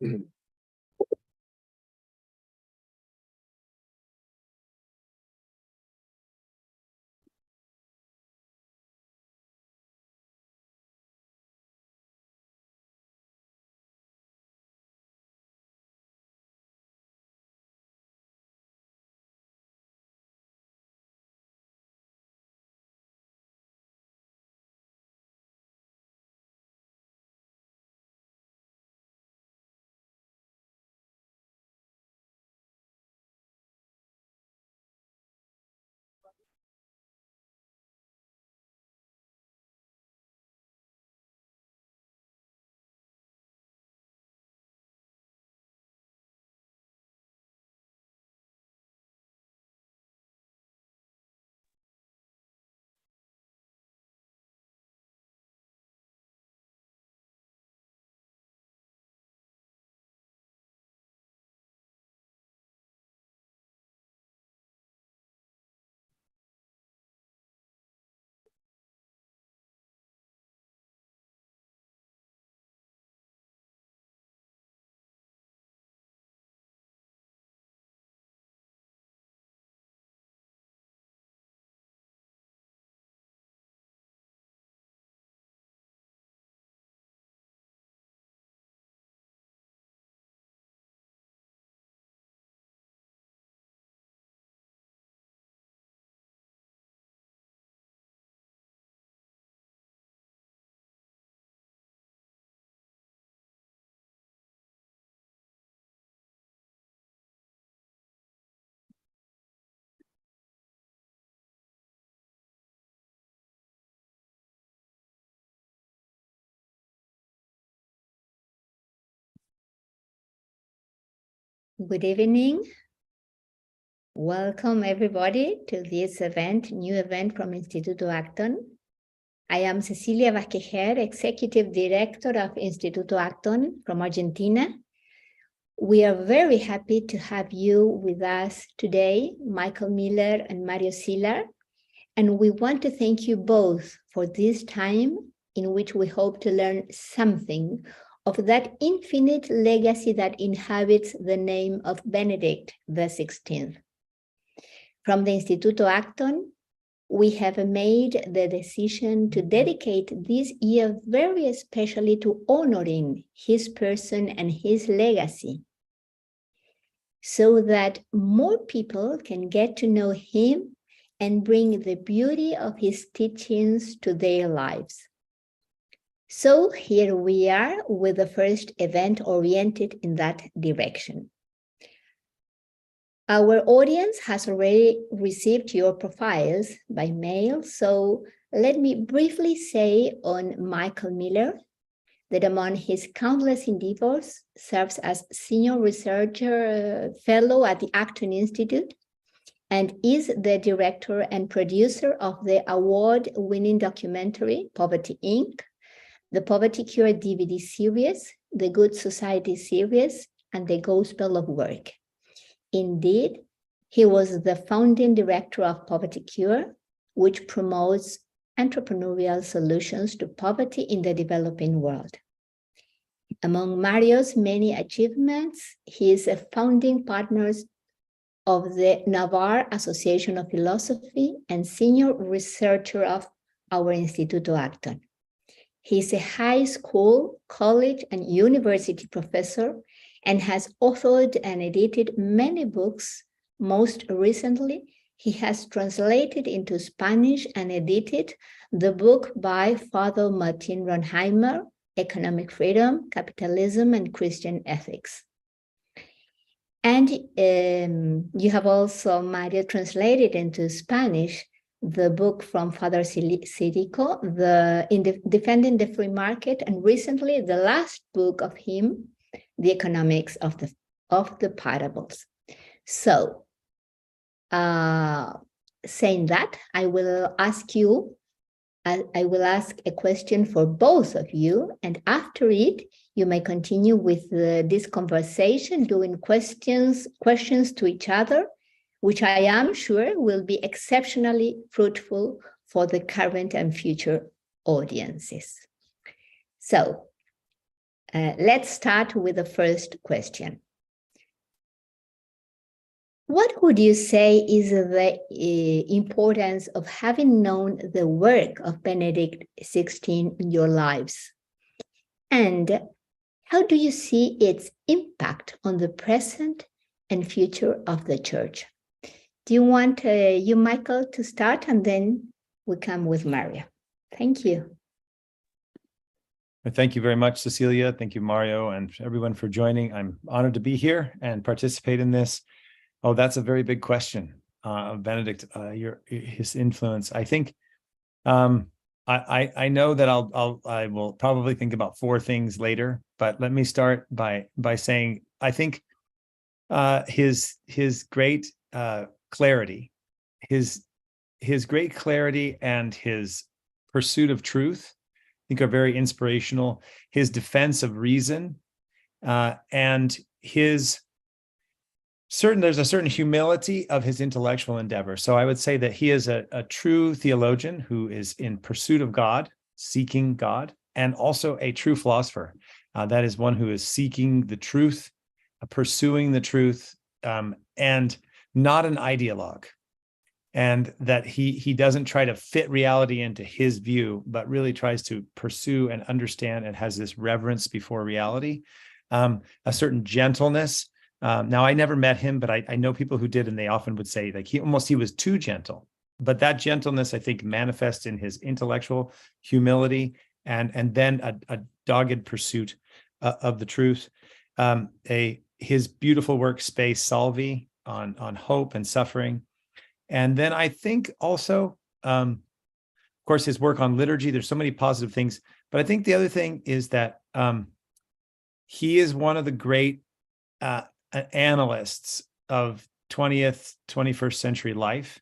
Good evening. Welcome everybody to this event, new event from Instituto Acton. I am Cecilia Vázquez, Executive Director of Instituto Acton from Argentina. We are very happy to have you with us today, Michael Miller and Mario Šilar, and we want to thank you both for this time in which we hope to learn something of that infinite legacy that inhabits the name of Benedict XVI. From the Instituto Acton, we have made the decision to dedicate this year very especially to honoring his person and his legacy, so that more people can get to know him and bring the beauty of his teachings to their lives. So here we are with the first event oriented in that direction. Our audience has already received your profiles by mail, so let me briefly say on Michael Miller that among his countless endeavors serves as senior researcher fellow at the Acton Institute and is the director and producer of the award-winning documentary Poverty Inc., the PovertyCure DVD series, the Good Society series, and the Gospel of Work. Indeed, he was the founding director of PovertyCure, which promotes entrepreneurial solutions to poverty in the developing world. Among Mario's many achievements, he is a founding partner of the Navarre Association of Philosophy and senior researcher of our Instituto Acton. He's a high school, college, and university professor and has authored and edited many books. Most recently, he has translated into Spanish and edited the book by Father Martin Ronheimer, Economic Freedom, Capitalism, and Christian Ethics. And you have also, Mario, translated into Spanish the book from Father Sirico, Defending the Free Market, and recently the last book of him, The Economics of the Parables. So, saying that, I will ask a question for both of you, and after it, you may continue with this conversation, doing questions to each other, which I am sure will be exceptionally fruitful for the current and future audiences. So, let's start with the first question. What would you say is the importance of having known the work of Benedict XVI in your lives? And how do you see its impact on the present and future of the Church? Do you want you, Michael, to start, and then we come with Mario? Thank you. Thank you very much, Cecilia. Thank you, Mario, and everyone for joining. I'm honored to be here and participate in this. Oh, that's a very big question, Benedict. His influence. I think I know that I will probably think about four things later, but let me start by saying I think his great clarity, his great clarity and his pursuit of truth, I think, are very inspirational. His defense of reason and there's a certain humility of his intellectual endeavor. So I would say that he is a true theologian who is in pursuit of God, seeking God, and also a true philosopher. That is one who is seeking the truth, pursuing the truth, and not an ideologue. And that he doesn't try to fit reality into his view, but really tries to pursue and understand, and has this reverence before reality, a certain gentleness. Now, I never met him, but I know people who did, and they often would say like he was too gentle. But that gentleness, I think, manifests in his intellectual humility and then a dogged pursuit of the truth. His beautiful work, Spe Salvi, on hope and suffering. And then I think also, of course, his work on liturgy. There's so many positive things. But I think the other thing is that he is one of the great analysts of 20th, 21st century life.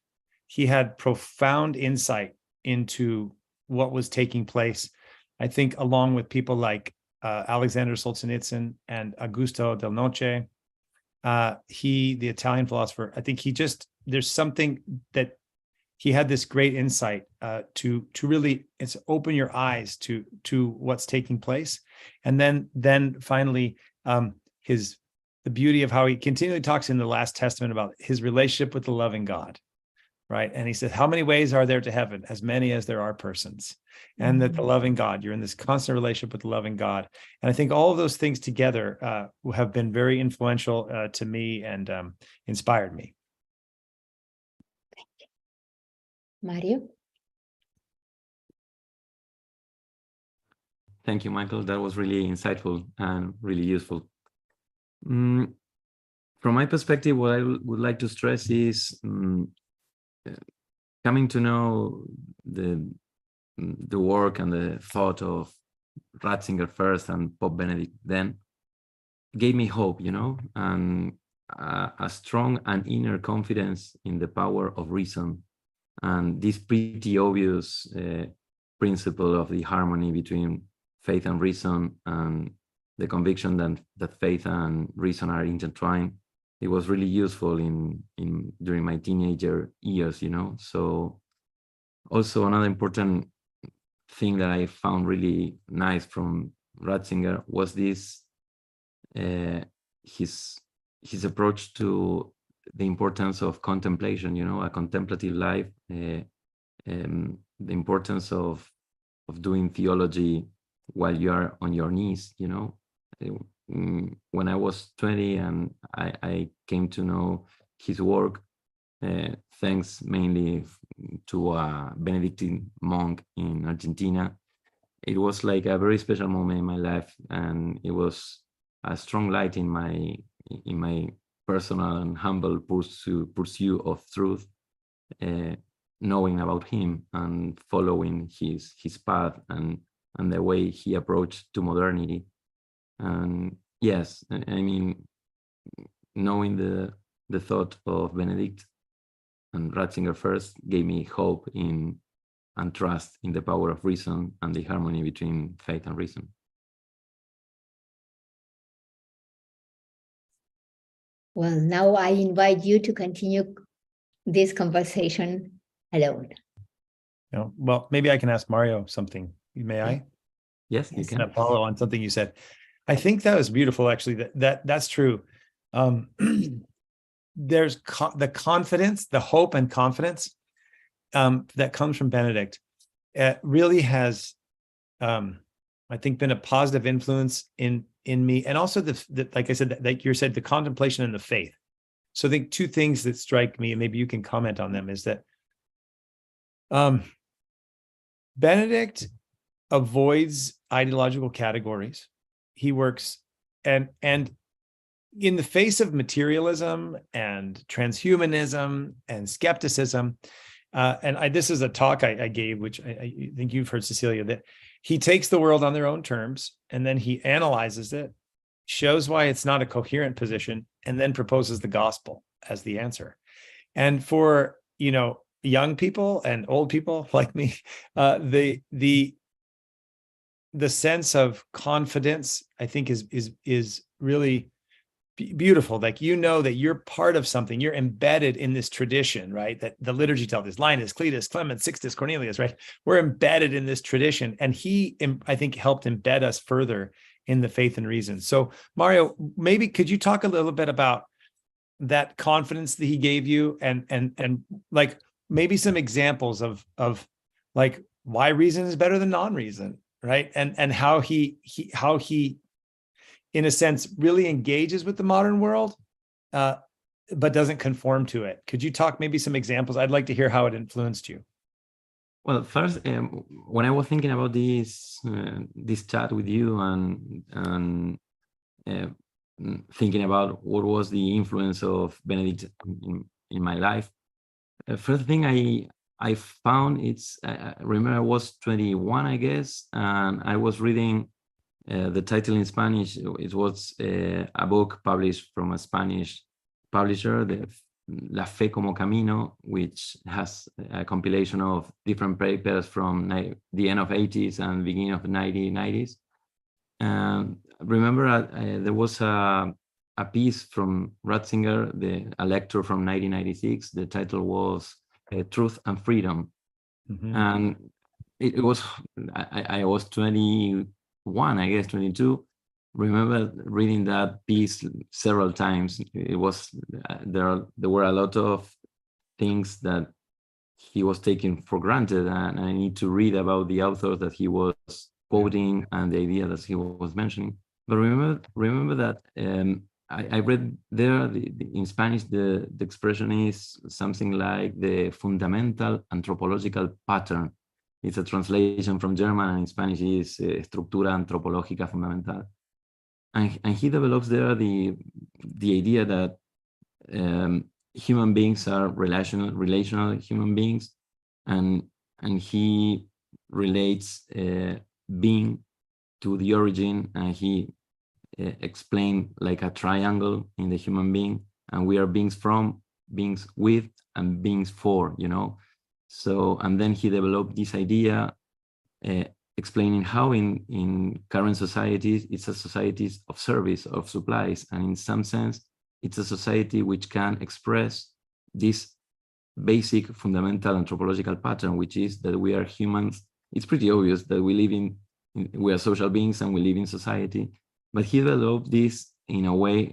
He had profound insight into what was taking place. I think along with people like Alexander Solzhenitsyn and Augusto Del Noce, the Italian philosopher, I think there's something that he had this great insight to really open your eyes to what's taking place. And then finally, the beauty of how he continually talks in the Last Testament about his relationship with the loving God, right? And he says, how many ways are there to heaven? As many as there are persons. And that the loving God, you're in this constant relationship with the loving God. And I think all of those things together have been very influential to me and inspired me. Thank you. Mario? Thank you, Michael. That was really insightful and really useful. From my perspective, what I would like to stress is coming to know the work and the thought of Ratzinger first and Pope Benedict then gave me hope, and a strong and inner confidence in the power of reason and this pretty obvious principle of the harmony between faith and reason, and the conviction that faith and reason are intertwined. It was really useful during my teenager years, So also another important thing that I found really nice from Ratzinger was this his approach to the importance of contemplation, a contemplative life, the importance of doing theology while you are on your knees, When I was 20 and I came to know his work, thanks mainly to a Benedictine monk in Argentina, it was like a very special moment in my life, and it was a strong light in my personal and humble pursuit of truth, knowing about him and following his path and the way he approached to modernity. And yes, I mean, knowing the thought of Benedict and Ratzinger first gave me hope and trust in the power of reason and the harmony between faith and reason. Well, now I invite you to continue this conversation alone. Well, maybe I can ask Mario something. May I? Yes, you can. Follow on something you said. I think that was beautiful, actually. That's true. There's the confidence, the hope and confidence that comes from Benedict. It really has, I think, been a positive influence in me, and also the like I said, like you said, the contemplation and the faith. So I think two things that strike me, and maybe you can comment on them, is that Benedict avoids ideological categories. He works and in the face of materialism and transhumanism and skepticism, this is a talk I gave, which I think you've heard, Cecilia, that he takes the world on their own terms and then he analyzes it, shows why it's not a coherent position, and then proposes the gospel as the answer. And for, young people and old people like me, the sense of confidence, I think, is really beautiful. Like, that you're part of something, you're embedded in this tradition, right? That the liturgy tells us, Linus, Cletus, Clement, Sixtus, Cornelius, right? We're embedded in this tradition. And he, I think, helped embed us further in the faith and reason. So Mario, maybe could you talk a little bit about that confidence that he gave you, and like maybe some examples of like why reason is better than non-reason, right? And how he in a sense really engages with the modern world, but doesn't conform to it. Could you talk maybe some examples? I'd like to hear how it influenced you. Well, first, when I was thinking about this chat with you and thinking about what was the influence of Benedict in my life, first thing I found, I remember I was 21, I guess, and I was reading the title in Spanish. It was a book published from a Spanish publisher, La Fe como Camino, which has a compilation of different papers from the end of 80s and beginning of 1990s. Remember, there was a piece from Ratzinger, a lecture from 1996. The title was Truth and Freedom. Mm-hmm. And it was, I was 21, I guess 22. Remember reading that piece several times. It was there were a lot of things that he was taking for granted, and I need to read about the authors that he was quoting and the idea that he was mentioning. But remember that I read there in Spanish the expression is something like the fundamental anthropological pattern. It's a translation from German, and in Spanish is estructura antropológica fundamental. And he develops there the idea that human beings are relational human beings, and he relates being to the origin, and he explained like a triangle in the human being, and we are beings from, beings with, and beings for, So, and then he developed this idea, explaining how in current societies, it's a society of service, of supplies, and in some sense, it's a society which can express this basic fundamental anthropological pattern, which is that we are humans. It's pretty obvious that we are social beings and we live in society, but he developed this in a way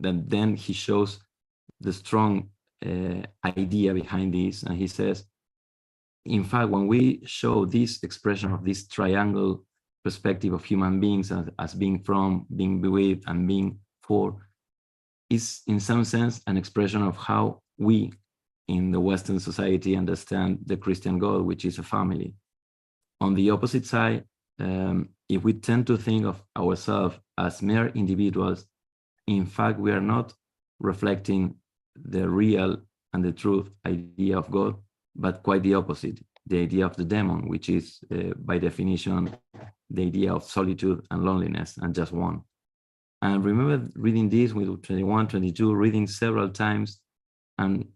that then he shows the strong idea behind this, and he says, in fact, when we show this expression of this triangle perspective of human beings as being from, being with, and being for, is in some sense an expression of how we in the Western society understand the Christian God, which is a family. On the opposite side, if we tend to think of ourselves as mere individuals, in fact, we are not reflecting the real and the truth idea of God, but quite the opposite, the idea of the demon, which is, by definition, the idea of solitude and loneliness, and just one. And remember reading this with 21, 22, reading several times, and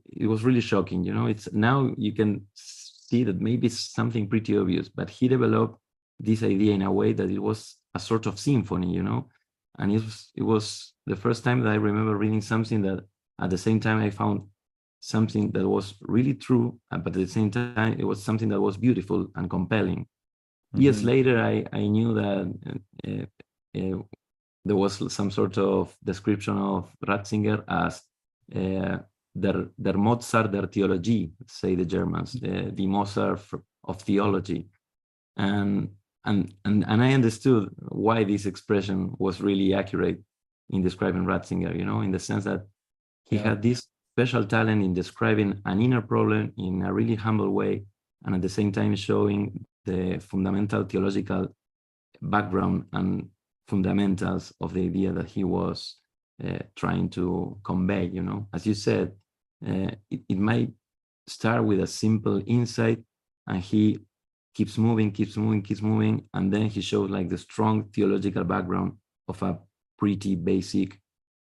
it was really shocking. It's now you can see that maybe it's something pretty obvious, but he developed this idea in a way that it was a sort of symphony, and it was the first time that I remember reading something that at the same time I found something that was really true, but at the same time, it was something that was beautiful and compelling. Mm-hmm. Years later, I knew that there was some sort of description of Ratzinger as der Mozart der Theologie, say the Germans, the Mozart of theology. And I understood why this expression was really accurate in describing Ratzinger, in the sense that he had this special talent in describing an inner problem in a really humble way, and at the same time showing the fundamental theological background and fundamentals of the idea that he was trying to convey. As you said, it might start with a simple insight, and he keeps moving, and then he shows like the strong theological background of a pretty basic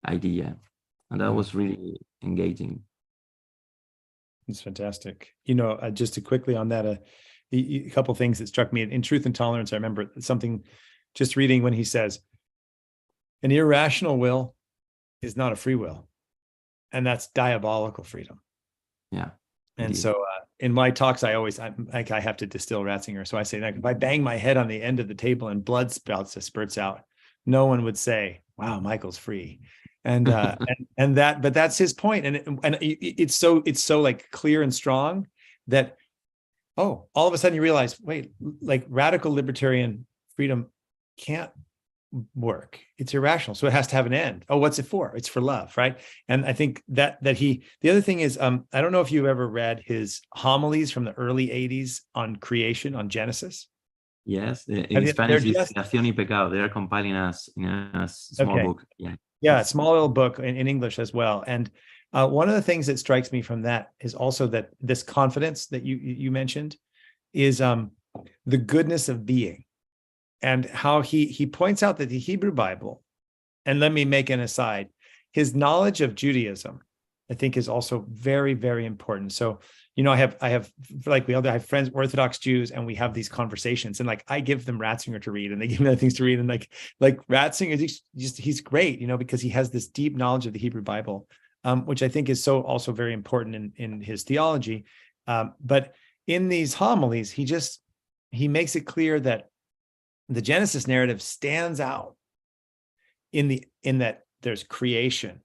idea, and that was really engaging. It's fantastic. Just to quickly on that, a couple of things that struck me in Truth and Tolerance. I remember something just reading when he says, an irrational will is not a free will, and that's diabolical freedom. Yeah. And so in my talks, I have to distill Ratzinger. So I say, if I bang my head on the end of the table and blood spurts out, no one would say, wow, Michael's free. And but that's his point. And it's so like clear and strong that, all of a sudden you realize, wait, like radical libertarian freedom can't work. It's irrational. So it has to have an end. What's it for? It's for love, right? And I think that the other thing is, I don't know if you've ever read his homilies from the early 80s on creation, on Genesis. Yes, in Spanish it's Creación y Pecado. They are compiling us in a small book. Yeah, a small little book in English as well. And one of the things that strikes me from that is also that this confidence that you mentioned is the goodness of being. And how he points out that the Hebrew Bible, and let me make an aside, his knowledge of Judaism, I think, is also very, very important. So, I have like we all have friends, Orthodox Jews, and we have these conversations, and like I give them Ratzinger to read, and they give me other things to read, and like Ratzinger, he's great, because he has this deep knowledge of the Hebrew Bible, which I think is so also very important in his theology. But in these homilies, he makes it clear that the Genesis narrative stands out in that there's creation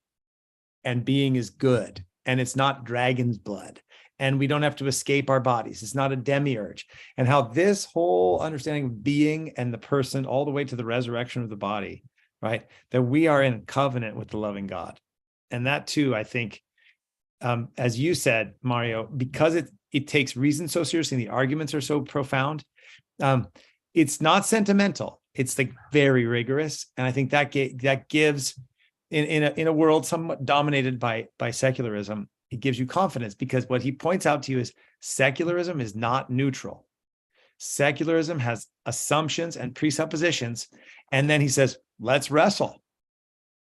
and being is good, and it's not dragon's blood, and we don't have to escape our bodies. It's not a demiurge, and how this whole understanding of being and the person all the way to the resurrection of the body, right? That we are in covenant with the loving God. And that too, I think, as you said, Mario, because it takes reason so seriously, and the arguments are so profound, it's not sentimental. It's like very rigorous, and I think that gives in a world somewhat dominated by secularism, it gives you confidence, because what he points out to you is secularism is not neutral. Secularism has assumptions and presuppositions, and then he says, "Let's wrestle."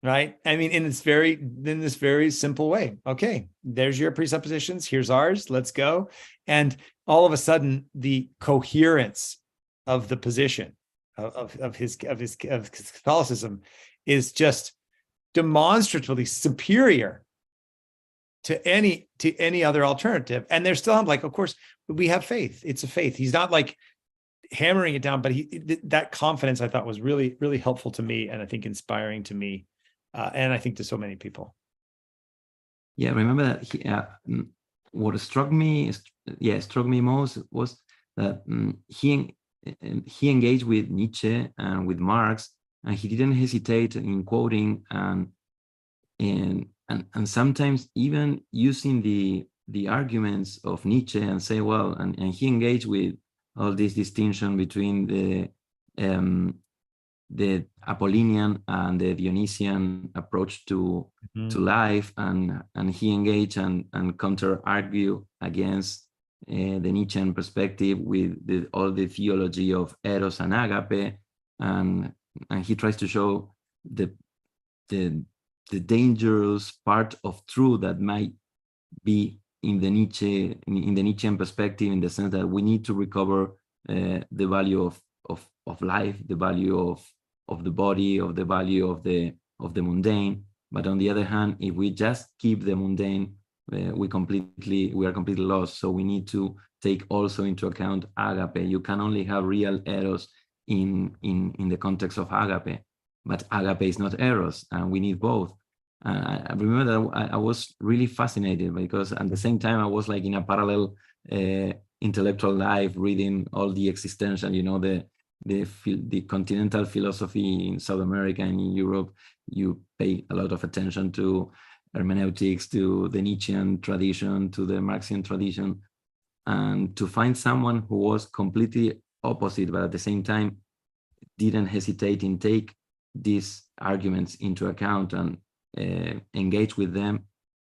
Right? I mean, in this very simple way. Okay, there's your presuppositions. Here's ours. Let's go. And all of a sudden, the coherence of the position of his Catholicism is just demonstratively superior to any other alternative. And they're still like, of course, we have faith. It's a faith. He's not like hammering it down, but that confidence I thought was really, really helpful to me, and I think inspiring to me, and I think to so many people. Yeah, I remember that what struck me most was that he engaged with Nietzsche and with Marx, and he didn't hesitate in quoting and sometimes even using the arguments of Nietzsche and say, well, and he engaged with all this distinction between the Apollinian and the Dionysian approach to life, and he engaged and counter-argue against the Nietzschean perspective with all the theology of Eros and Agape, and he tries to show the dangerous part of truth that might be in the Nietzschean perspective, in the sense that we need to recover the value of life, the value of the body, of the value of the mundane. But on the other hand, if we just keep the mundane, we are completely lost. So we need to take also into account agape. You can only have real eros in the context of agape. but agape is not eros, and we need both. I remember that I was really fascinated, because at the same time I was like in a parallel intellectual life, reading all the existential, the continental philosophy in South America and in Europe. You pay a lot of attention to hermeneutics, to the Nietzschean tradition, to the Marxian tradition, and to find someone who was completely opposite, but at the same time didn't hesitate in take these arguments into account and engage with them.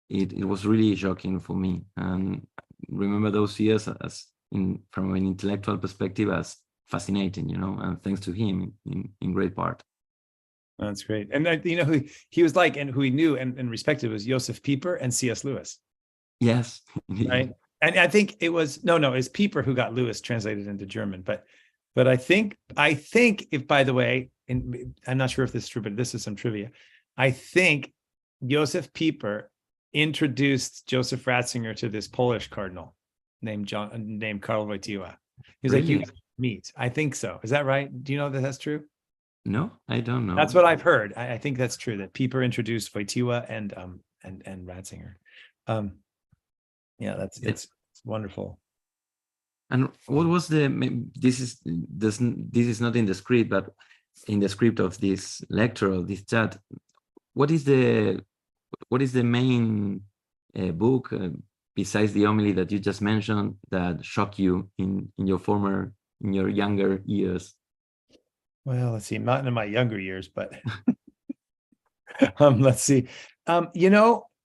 It was really shocking for me, and remember those years from an intellectual perspective as fascinating, and thanks to him in great part. That's great. And who he was like, and who he knew and respected, was Joseph Pieper and C.S. Lewis. Yes. Right. And I think it was it's Pieper who got Lewis translated into German. But I think if, by the way, and I'm not sure if this is true, but this is some trivia. I think Joseph Pieper introduced Joseph Ratzinger to this Polish cardinal named Karl Wojtyła. He's really? like, you meet. I think so. Is that right? Do you know that that's true? No, I don't know. That's what I've heard. I think that's true, that Pieper introduced Wojtyła and Ratzinger. Yeah, it's wonderful. And what was this is not in the script, but in the script of this lecture, of this chat, what is the main book besides the homily that you just mentioned that shocked you in your younger years? Well, let's see, not in my younger years, but let's see.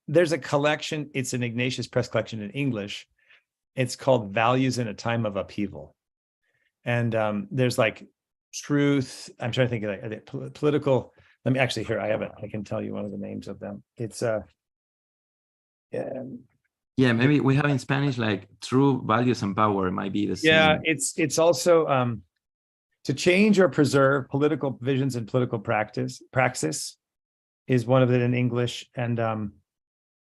There's a collection, it's an Ignatius Press collection in English. It's called Values in a Time of Upheaval. And there's like truth. I'm trying to think of like political. Let me actually, here, I have it. I can tell you one of the names of them. It's yeah, maybe we have in Spanish like True Values and Power. It might be the same. Yeah, it's also to change or preserve political visions and political praxis is one of it in English. And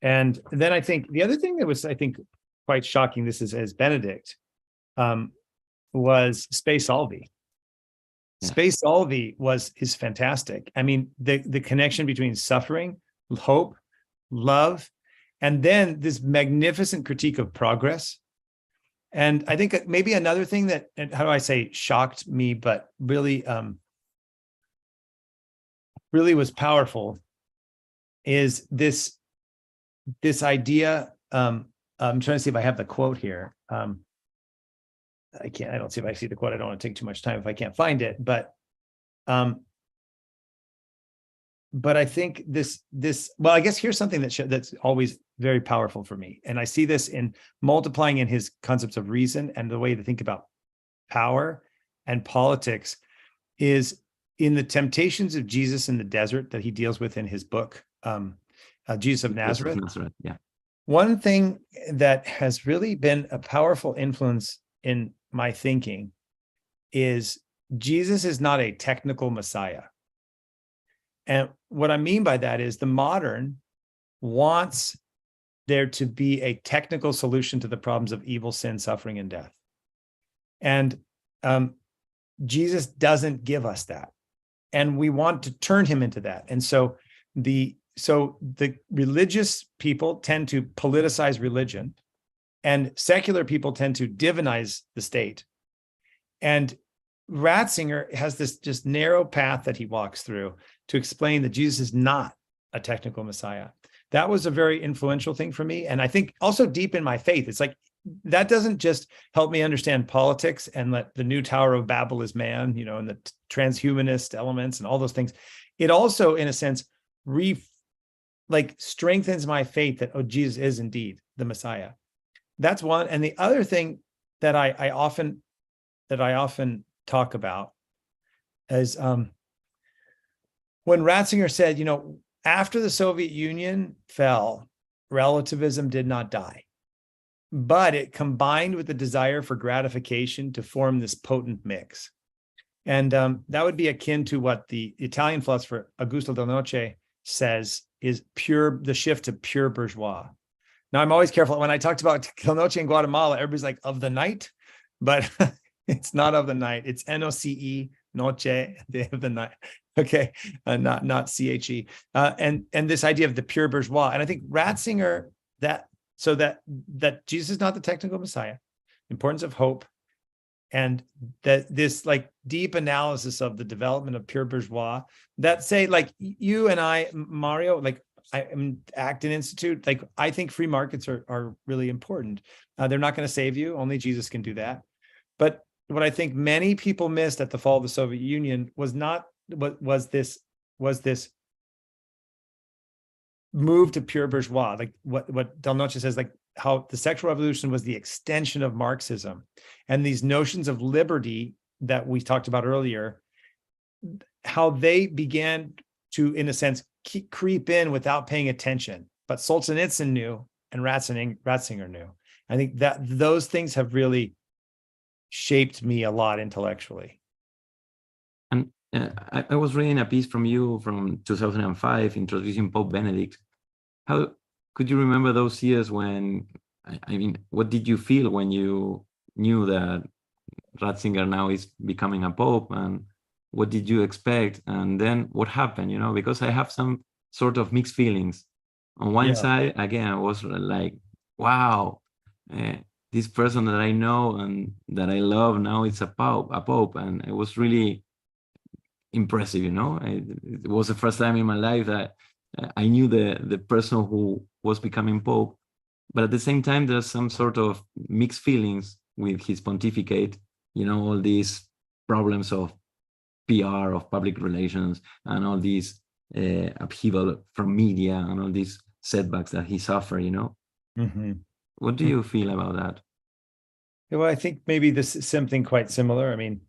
then I think the other thing that was, I think, quite shocking, this is as Benedict, was Spe Salvi. Yeah. Spe Salvi is fantastic. I mean, the connection between suffering, hope, love, and then this magnificent critique of progress. And I think maybe another thing that, how do I say, shocked me, but really, really was powerful, is this idea. I'm trying to see if I have the quote here. I don't see if I see the quote. I don't want to take too much time if I can't find it, but I think this, well, I guess here's something that's always very powerful for me. And I see this in multiplying in his concepts of reason and the way to think about power and politics, is in the temptations of Jesus in the desert that he deals with in his book, Jesus of Nazareth. Yeah. One thing that has really been a powerful influence in my thinking is Jesus is not a technical Messiah. And what I mean by that is the modern wants there to be a technical solution to the problems of evil, sin, suffering, and death. And Jesus doesn't give us that. And we want to turn him into that. And so the religious people tend to politicize religion, and secular people tend to divinize the state. And Ratzinger has this just narrow path that he walks through to explain that Jesus is not a technical Messiah. That was a very influential thing for me. And I think also deep in my faith, it's like, that doesn't just help me understand politics and let the new Tower of Babel is man, and the transhumanist elements and all those things. It also, in a sense, strengthens my faith that, Jesus is indeed the Messiah. That's one. And the other thing that I often talk about is when Ratzinger said, after the Soviet Union fell, relativism did not die, but it combined with the desire for gratification to form this potent mix. And that would be akin to what the Italian philosopher Augusto Del Noce says is the shift to pure bourgeois. Now, I'm always careful when I talked about Del Noce in Guatemala, everybody's like, of the night, but it's not of the night. It's NOCE, noche, day of the night. Okay, not CHE. And this idea of the pure bourgeois. And I think Ratzinger, that Jesus is not the technical Messiah, importance of hope, and that this like deep analysis of the development of pure bourgeois, that say like you and I, Mario, like I am Acton Institute, like I think free markets are really important. They're not going to save you. Only Jesus can do that. But what I think many people missed at the fall of the Soviet Union was this move to pure bourgeois, like what Del Noche says, like how the sexual revolution was the extension of Marxism, and these notions of liberty that we talked about earlier, how they began to, in a sense, creep in without paying attention. But Solzhenitsyn knew, and Ratzinger knew. I think that those things have really shaped me a lot intellectually. And I was reading a piece from you from 2005, introducing Pope Benedict. How could you remember those years when, I mean, what did you feel when you knew that Ratzinger now is becoming a pope, and what did you expect? And then what happened, you know, because I have some sort of mixed feelings. On one side, again, I was like, wow, this person that I know and that I love now is a pope. And it was really impressive, you know. It was the first time in my life that I knew the person who was becoming pope. But at the same time, there's some sort of mixed feelings with his pontificate, you know, all these problems of PR, of public relations, and all these upheaval from media, and all these setbacks that he suffered, you know. Mm-hmm. What do you feel about that? Well, I think maybe this is something quite similar. I mean,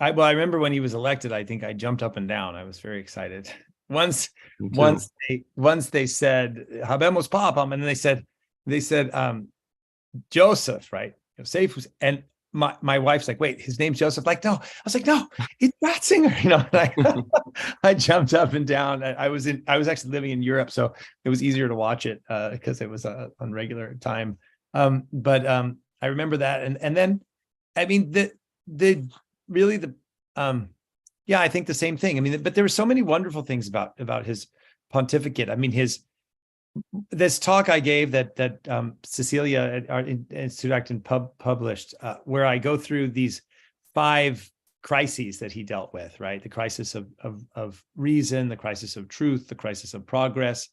I remember when he was elected, I think I jumped up and down. I was very excited. Once they said "Habemos Papam," and then they said Joseph, right? Joseph, and my wife's like, wait, his name's Joseph? Like, no. I was like, no, it's Ratzinger. You know, and I jumped up and down. I was actually living in Europe, so it was easier to watch it because it was on regular time. But I remember that, and then, I mean, I think the same thing. I mean, but there were so many wonderful things about his pontificate. I mean, this talk I gave that Cecilia at our Institute Acton published, where I go through these 5 crises that he dealt with, right? The crisis of reason, the crisis of truth, the crisis of progress,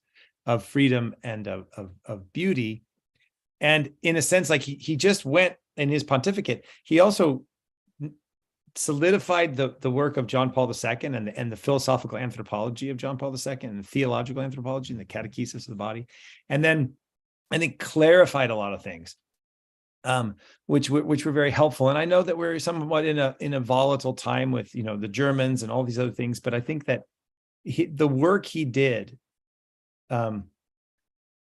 of freedom, and of beauty. And in a sense, like he just went in his pontificate, he also solidified the work of John Paul II and the philosophical anthropology of John Paul II and the theological anthropology and the catechesis of the body. And then I think clarified a lot of things, which were very helpful. And I know that we're somewhat in a volatile time with, you know, the Germans and all these other things, but I think that the work he did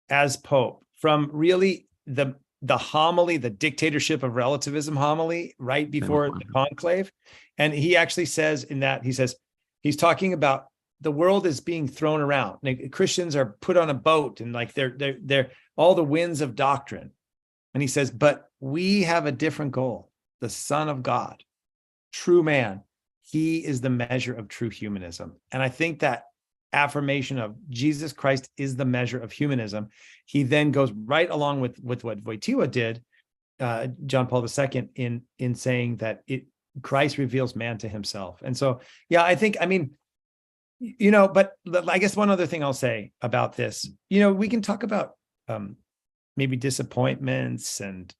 as Pope, from really the homily, the dictatorship of relativism homily right before the conclave. And he actually says in that, he's talking about the world is being thrown around. Like, Christians are put on a boat and like they're all the winds of doctrine. And he says, but we have a different goal. The Son of God, true man, he is the measure of true humanism. And I think that affirmation of Jesus Christ is the measure of humanism, he then goes right along with what Wojtyła did, John Paul II, in saying that Christ reveals man to himself. And so, yeah, I think, I mean, you know, but I guess one other thing I'll say about this, you know, we can talk about maybe disappointments and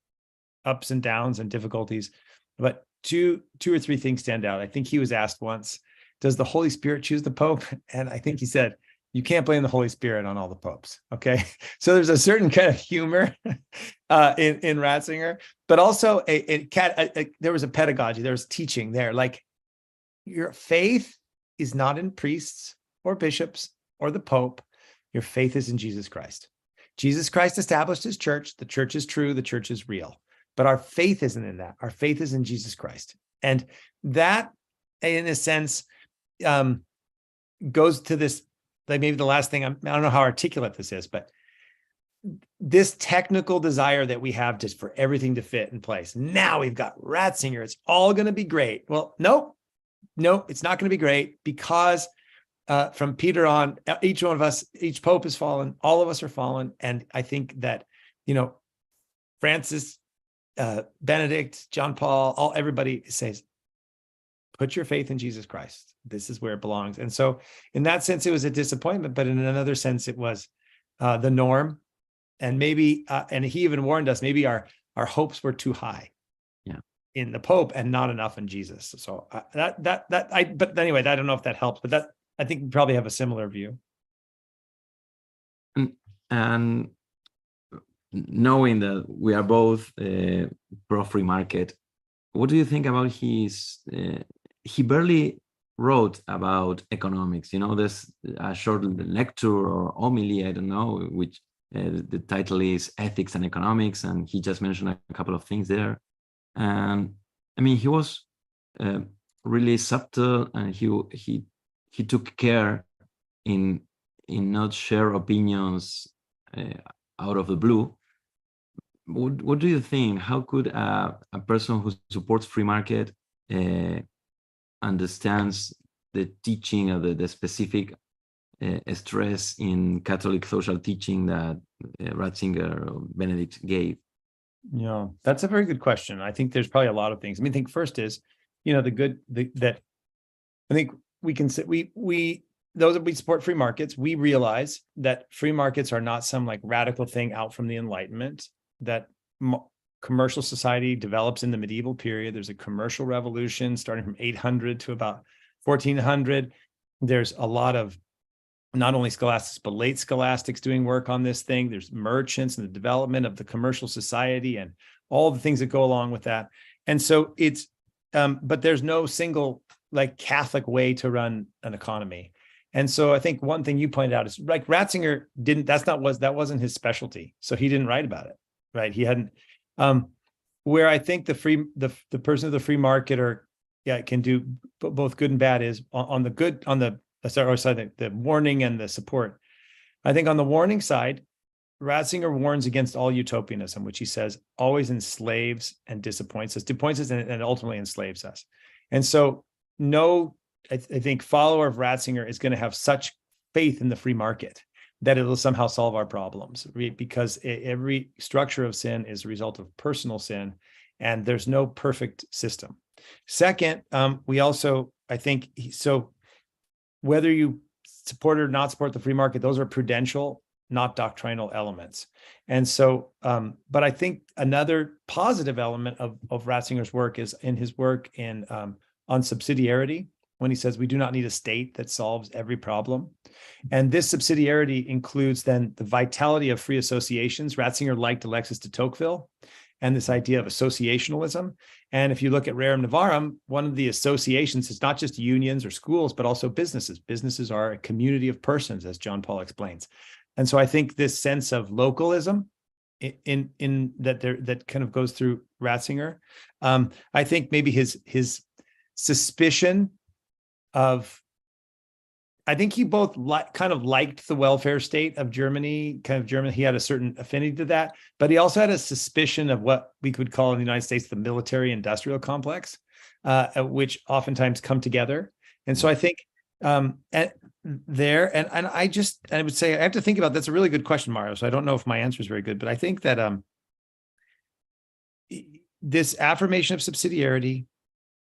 ups and downs and difficulties, but two or three things stand out. I think he was asked once, does the Holy Spirit choose the Pope? And I think he said, you can't blame the Holy Spirit on all the popes. Okay. So there's a certain kind of humor in Ratzinger, but also there was a pedagogy, there was teaching there. Like, your faith is not in priests or bishops or the Pope. Your faith is in Jesus Christ. Jesus Christ established his church. The church is true. The church is real. But our faith isn't in that. Our faith is in Jesus Christ. And that, in a sense, goes to this, like, maybe the last thing, I don't know how articulate this is, but this technical desire that we have just for everything to fit in place. Now we've got Ratzinger. It's all going to be great. Well, no, it's not going to be great, because from Peter on, each one of us, each pope is fallen. All of us are fallen. And I think that, Francis, Benedict, John Paul, everybody says, put your faith in Jesus Christ. This is where it belongs. And so in that sense, it was a disappointment, but in another sense, it was the norm. And maybe, and he even warned us, maybe our hopes were too high in the Pope and not enough in Jesus. So but anyway, I don't know if that helps, but I think we probably have a similar view. And knowing that we are both pro-free market, what do you think about his, he barely wrote about economics, there's a short lecture or homily, I don't know, which the title is Ethics and Economics, and he just mentioned a couple of things there. And I mean, he was really subtle, and he took care in not share opinions out of the blue. What do you think? How could a person who supports free market understands the teaching of the specific stress in Catholic social teaching that Ratzinger or Benedict gave? Yeah, that's a very good question. I think there's probably a lot of things. I think first is, that I think we can say we those that we support free markets, we realize that free markets are not some like radical thing out from the Enlightenment, that commercial society develops in the medieval period. There's a commercial revolution starting from 800 to about 1400. There's a lot of not only scholastics, but late scholastics doing work on this thing. There's merchants and the development of the commercial society and all the things that go along with that. And so it's, but there's no single like Catholic way to run an economy. And so I think one thing you pointed out is like Ratzinger that wasn't his specialty. So he didn't write about it, right? He hadn't, where I think the person of the free market can do both good and bad is on the warning and the support. I think on the warning side, Ratzinger warns against all utopianism, which he says always enslaves and disappoints us and ultimately enslaves us. And so I think follower of Ratzinger is going to have such faith in the free market that it'll somehow solve our problems, because every structure of sin is a result of personal sin, and there's no perfect system. Second, we also, I think, whether you support or not support the free market, those are prudential, not doctrinal elements. And so, but I think another positive element of Ratzinger's work is in his work on subsidiarity, when he says we do not need a state that solves every problem. And this subsidiarity includes then the vitality of free associations. Ratzinger liked Alexis de Tocqueville and this idea of associationalism. And if you look at Rerum Novarum, one of the associations is not just unions or schools, but also businesses. Businesses are a community of persons, as John Paul explains. And so I think this sense of localism in that kind of goes through Ratzinger. I think maybe his suspicion of, I think he both kind of liked the welfare state of Germany, he had a certain affinity to that, but he also had a suspicion of what we could call in the United States the military industrial complex, which oftentimes come together. And so I think I would say I have to think about, that's a really good question, Mario. So I don't know if my answer is very good, but I think that this affirmation of subsidiarity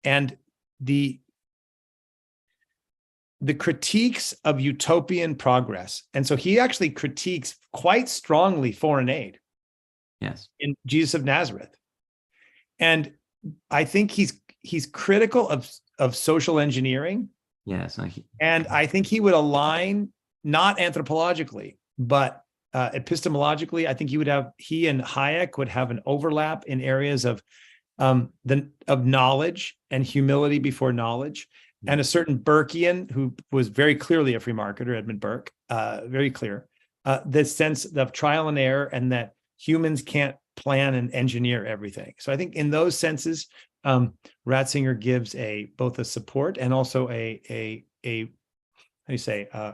and the critiques of utopian progress. And so he actually critiques quite strongly foreign aid. Yes. In Jesus of Nazareth. And I think he's critical of social engineering. Yes. And I think he would align, not anthropologically, but epistemologically. I think he and Hayek would have an overlap in areas of knowledge and humility before knowledge. And a certain Burkean, who was very clearly a free marketer, Edmund Burke, very clear, this sense of trial and error, and that humans can't plan and engineer everything. So I think in those senses, Ratzinger gives both a support and also a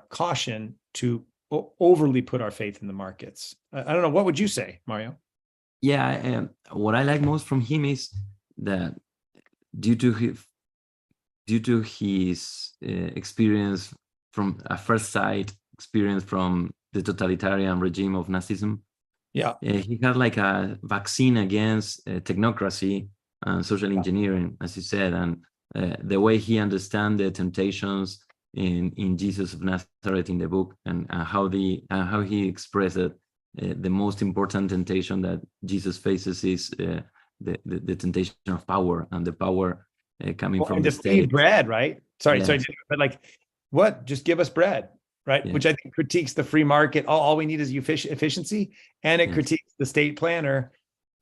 caution to overly put our faith in the markets. I don't know. What would you say, Mario? Yeah, what I like most from him is that due to his experience from a first sight experience from the totalitarian regime of Nazism, he had like a vaccine against technocracy and social engineering, as you said, and the way he understands the temptations in Jesus of Nazareth in the book, and how he expressed it. The most important temptation that Jesus faces is the temptation of power, and the power coming from the state. Bread, right? Sorry, Yes. but like, what? Just give us bread, right? Yeah. Which I think critiques the free market. All we need is efficiency, and it critiques the state planner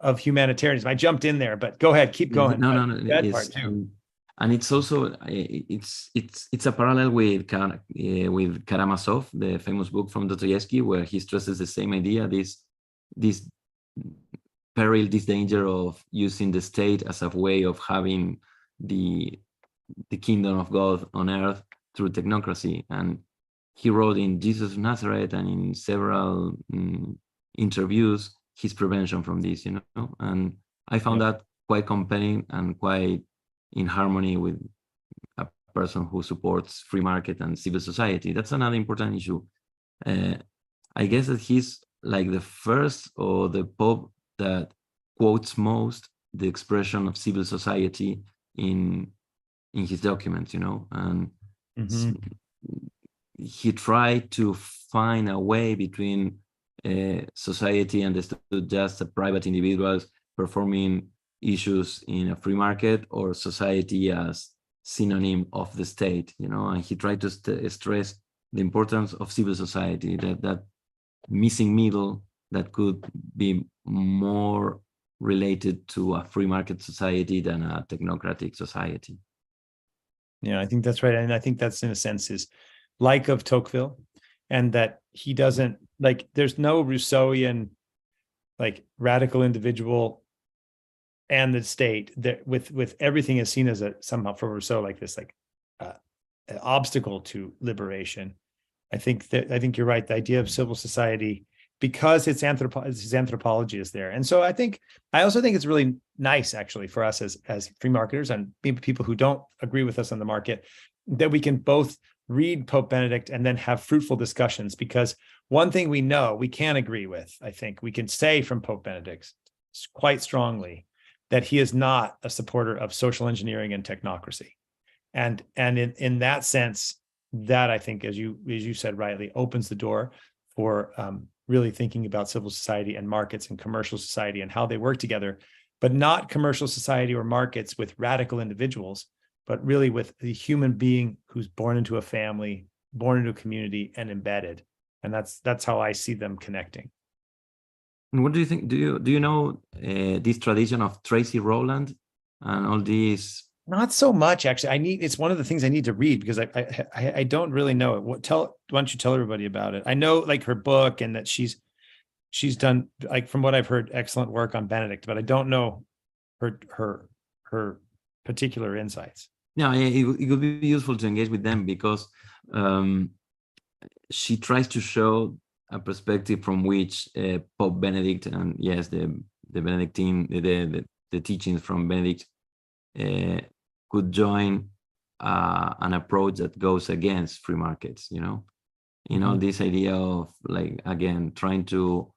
of humanitarianism. I jumped in there, but go ahead, keep going. No. That part too. And it's also it's a parallel with Karamazov, the famous book from Dostoevsky, where he stresses the same idea: this peril, this danger of using the state as a way of having the kingdom of God on earth through technocracy. And he wrote in Jesus of Nazareth and in several interviews his prevention from this, and I found that quite compelling and quite in harmony with a person who supports free market and civil society. That's another important issue. I guess that he's like the first or the Pope that quotes most the expression of civil society in his documents, and he tried to find a way between society understood just private individuals performing issues in a free market, or society as synonym of the state, and he tried to stress the importance of civil society, that missing middle that could be more related to a free market society than a technocratic society. Yeah, I think that's right. And I think that's in a sense his like of Tocqueville, and that he doesn't like, there's no Rousseauian like radical individual and the state that with everything is seen as a somehow for Rousseau like this like an obstacle to liberation. I think you're right. The idea of civil society, because its anthropology is there, and so I also think it's really nice actually for us as free marketers and people who don't agree with us on the market, that we can both read Pope Benedict and then have fruitful discussions. Because one thing we know we can agree with, I think we can say from Pope Benedict quite strongly, that he is not a supporter of social engineering and technocracy. And in that sense, that I think, as you said rightly, opens the door for really thinking about civil society and markets and commercial society and how they work together, but not commercial society or markets with radical individuals, but really with the human being who's born into a family, born into a community, and embedded. And that's how I see them connecting. And what do you think? Do you know this tradition of Tracy Rowland and all these? Not so much, actually. It's one of the things I need to read, because I don't really know it. Why don't you tell everybody about it? I know like her book, and that she's done, like from what I've heard, excellent work on Benedict, but I don't know her particular insights. No, it would be useful to engage with them, because she tries to show a perspective from which Pope Benedict and the Benedictine, the teachings from Benedict could join an approach that goes against free markets. This idea of like, again, trying to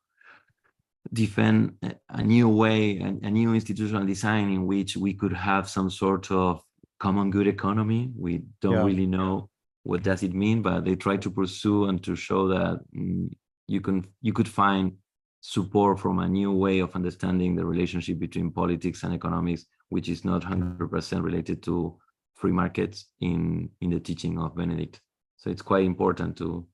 defend a new way, a new institutional design in which we could have some sort of common good economy. We don't really know what does it mean, but they try to pursue and to show that you could find support from a new way of understanding the relationship between politics and economics, which is not 100% related to free markets in the teaching of Benedict. So it's quite important to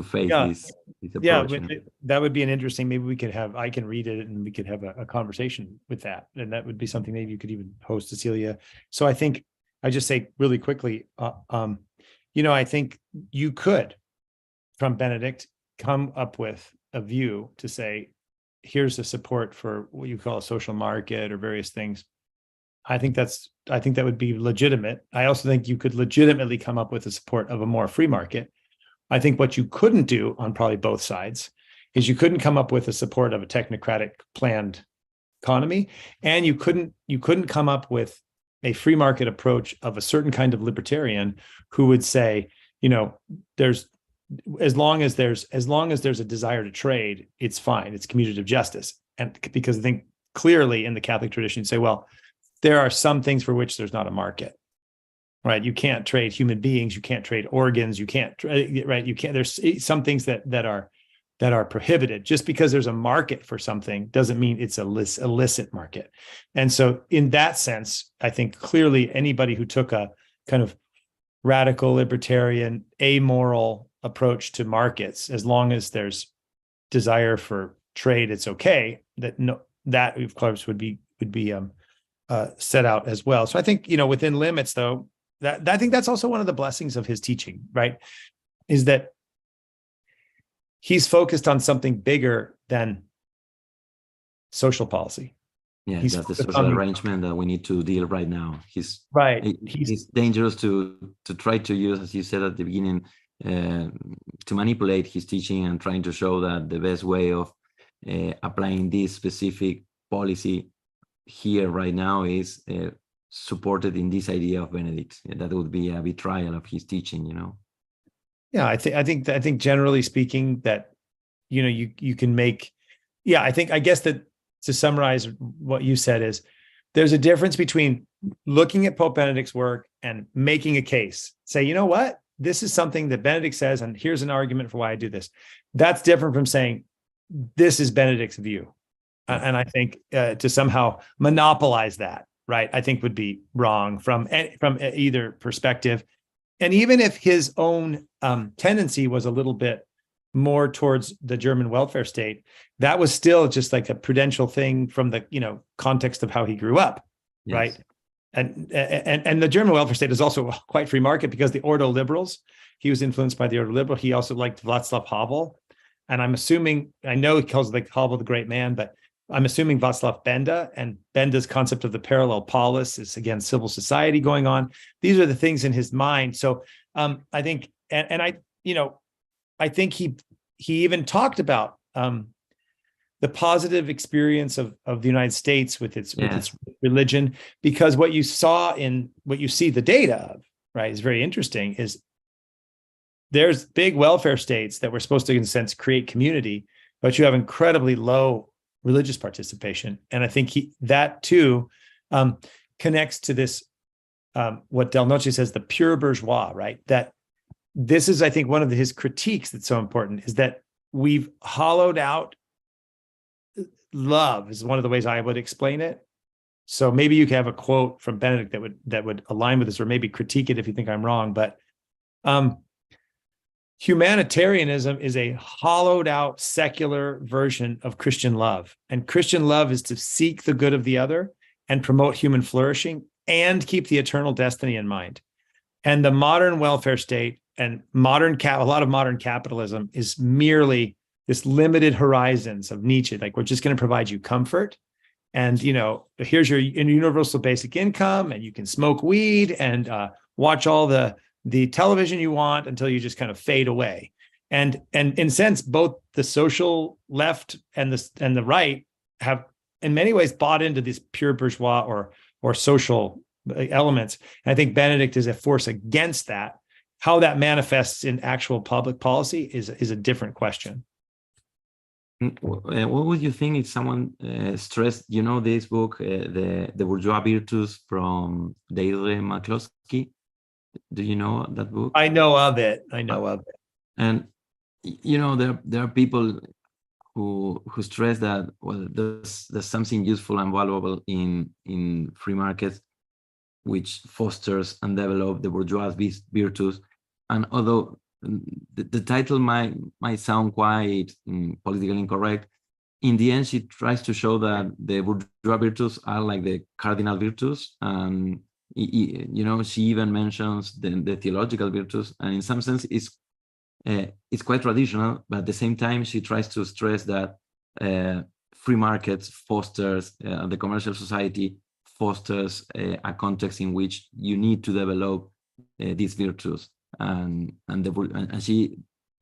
face this approach. That would be an interesting, maybe I can read it and we could have a conversation with that. And that would be something maybe you could even host, Cecilia. So I think I just say really quickly, I think you could, from Benedict, come up with a view to say, here's the support for what you call a social market or various things. I think that would be legitimate. I also think you could legitimately come up with the support of a more free market. I think what you couldn't do on probably both sides is you couldn't come up with the support of a technocratic planned economy, and you couldn't come up with a free market approach of a certain kind of libertarian who would say, there's as long as there's a desire to trade, it's fine. It's commutative justice. And because I think clearly in the Catholic tradition, you say, well, there are some things for which there's not a market, right? You can't trade human beings. You can't trade organs. You can't, right? You can't, there's some things that are prohibited. Just because there's a market for something doesn't mean it's a illicit market. And so in that sense, I think clearly anybody who took a kind of radical libertarian, amoral approach to markets, as long as there's desire for trade, it's okay. That of course would be set out as well. So I think, within limits, though, that I think that's also one of the blessings of his teaching, right? Is that he's focused on something bigger than social policy. Yeah, that's the social arrangement that we need to deal right now. He's dangerous to try to use, as you said at the beginning, to manipulate his teaching and trying to show that the best way of applying this specific policy here right now is supported in this idea of Benedict. That would be a betrayal of his teaching, Yeah, I think generally speaking that, you can make, I guess that to summarize what you said is there's a difference between looking at Pope Benedict's work and making a case, say, you know what, this is something that Benedict says, and here's an argument for why I do this. That's different from saying, this is Benedict's view. And I think to somehow monopolize that, right, I think would be wrong from either perspective. And even if his own tendency was a little bit more towards the German welfare state, that was still just like a prudential thing from the context of how he grew up, yes. Right? And the German welfare state is also quite free market because the Ordo Liberals, he was influenced by the Ordo Liberal. He also liked Václav Havel, and I'm assuming, I know he calls Havel the great man, but I'm assuming Václav Benda, and Benda's concept of the parallel polis is, again, civil society going on. These are the things in his mind. So I think, I think he even talked about the positive experience of the United States with its religion, because what you see the data of, right, is very interesting, is there's big welfare states that were supposed to, in a sense, create community, but you have incredibly low religious participation. And I think that too connects to this, what Del Noce says, the pure bourgeois, right? That this is, I think, one of his critiques that's so important, is that we've hollowed out love, is one of the ways I would explain it. So maybe you can have a quote from Benedict that would align with this, or maybe critique it if you think I'm wrong. But humanitarianism is a hollowed out secular version of Christian love. And Christian love is to seek the good of the other and promote human flourishing and keep the eternal destiny in mind. And the modern welfare state and a lot of modern capitalism is merely this limited horizons of Nietzsche. Like, we're just going to provide you comfort. And, here's your universal basic income, and you can smoke weed and watch all the television you want until you just kind of fade away. And in a sense, both the social left and the right have in many ways bought into these pure bourgeois or social elements. And I think Benedict is a force against that. How that manifests in actual public policy is a different question. What would you think if someone stressed, this book, the Bourgeois Virtues from Deirdre McCloskey? Do you know that book? I know of it. And there are people who stress that, well, there's something useful and valuable in free markets, which fosters and develops the bourgeois virtues. And although the title might sound quite politically incorrect, in the end, she tries to show that the bourgeois virtues are like the cardinal virtues. And she even mentions the theological virtues, and in some sense it's quite traditional, but at the same time she tries to stress that free markets fosters the commercial society fosters a context in which you need to develop these virtues, and she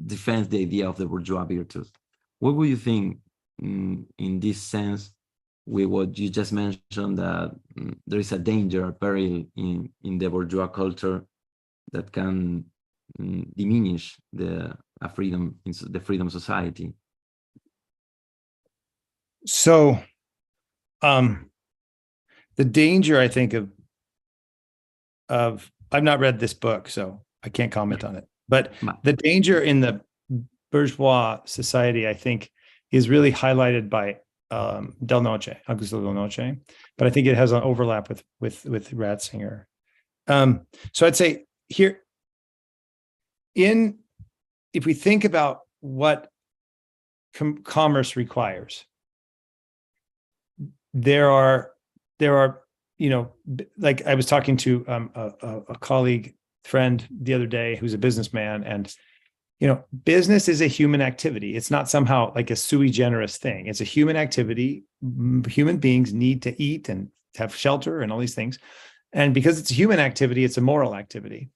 defends the idea of the bourgeois virtues. What would you think in this sense with what you just mentioned, that there is a danger, a peril in the bourgeois culture that can diminish the freedom society? So the danger, I think, of I've not read this book, so I can't comment on it. But the danger in the bourgeois society, I think, is really highlighted by Del Noce, Augusto Del Noce. But I think it has an overlap with Ratzinger. So I'd say here, if we think about what commerce requires, there are, like I was talking to a colleague, friend the other day who's a businessman, and business is a human activity. It's not somehow like a sui generis thing. It's a human activity. Human beings need to eat and have shelter and all these things. And because it's a human activity, it's a moral activity.